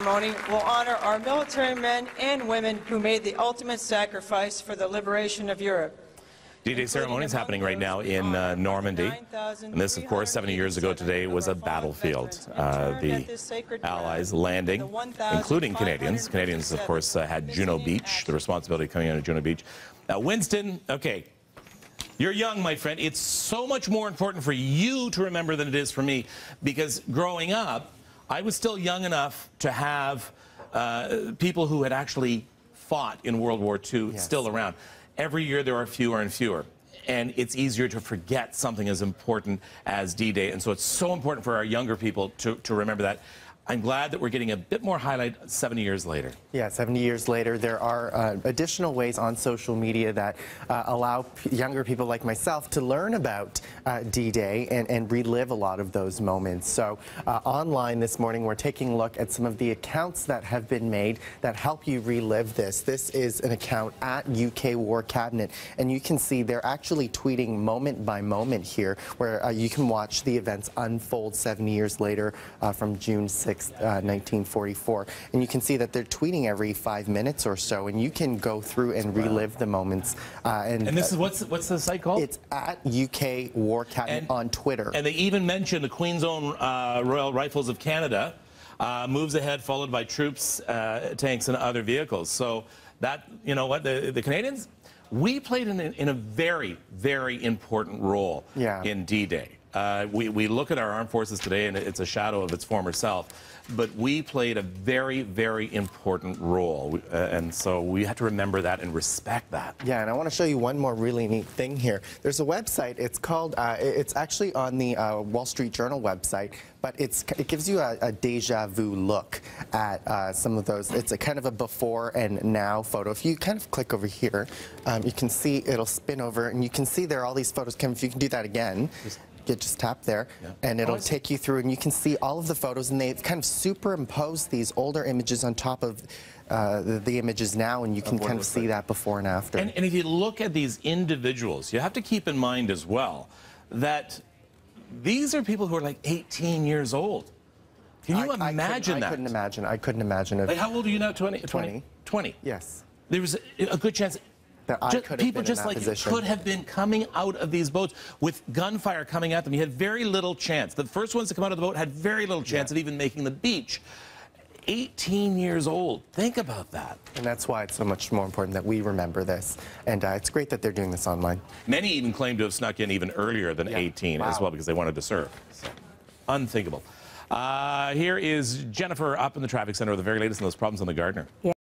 ceremony will honor our military men and women who made the ultimate sacrifice for the liberation of Europe. D-Day ceremony is happening right now in Normandy, and this, of course, 70 years ago today was a battlefield. The Allies landing, including Canadians. Canadians, of course, had Juno Beach, the responsibility coming out of Juno Beach. Winston, okay, you're young, my friend. It's so much more important for you to remember than it is for me, because growing up, I was still young enough to have people who had actually fought in World War II still around. Every year there are fewer and fewer, and it's easier to forget something as important as D-Day, and so it's so important for our younger people to remember that. I'm glad that we're getting a bit more highlight 70 years later. Yeah, 70 years later, there are additional ways on social media that allow younger people like myself to learn about D-Day and relive a lot of those moments. So online this morning, we're taking a look at some of the accounts that have been made that help you relive this. This is an account at UK War Cabinet, and you can see they're actually tweeting moment by moment here, where you can watch the events unfold 70 years later from June 6th. 1944, and you can see that they're tweeting every 5 minutes or so, and you can go through and relive the moments. And this is what's the site called? It's at UK War Cabinet on Twitter. And they even mentioned the Queen's Own Royal Rifles of Canada moves ahead, followed by troops, tanks, and other vehicles. So that, you know what, the Canadians, we played in a very, very important role in D-Day. We look at our armed forces today, and it's a shadow of its former self, but we played a very, very important role, and so we have to remember that and respect that. Yeah, and I want to show you one more really neat thing here. There's a website. It's called, it's actually on the Wall Street Journal website, but it gives you a deja vu look at some of those. It's a kind of a before and now photo. If you kind of click over here, you can see it'll spin over, and you can see there are all these photos. If you can do that again. Just tap there, and it'll take you through, and you can see all of the photos, and they've kind of superimposed these older images on top of the images now, and you can kind of see that before and after. And if you look at these individuals, you have to keep in mind as well that these are people who are like 18 years old. Can you imagine that? I couldn't imagine. Like, how old are you now? 20? 20? Yes. There was a good chance people just like you could have been coming out of these boats with gunfire coming at them. You had very little chance. The first ones to come out of the boat had very little chance of even making the beach. 18 years old. Think about that. And that's why it's so much more important that we remember this. And it's great that they're doing this online. Many even claim to have snuck in even earlier than 18 as well, because they wanted to serve. So, unthinkable. Here is Jennifer up in the traffic center with the very latest on those problems on the Gardiner.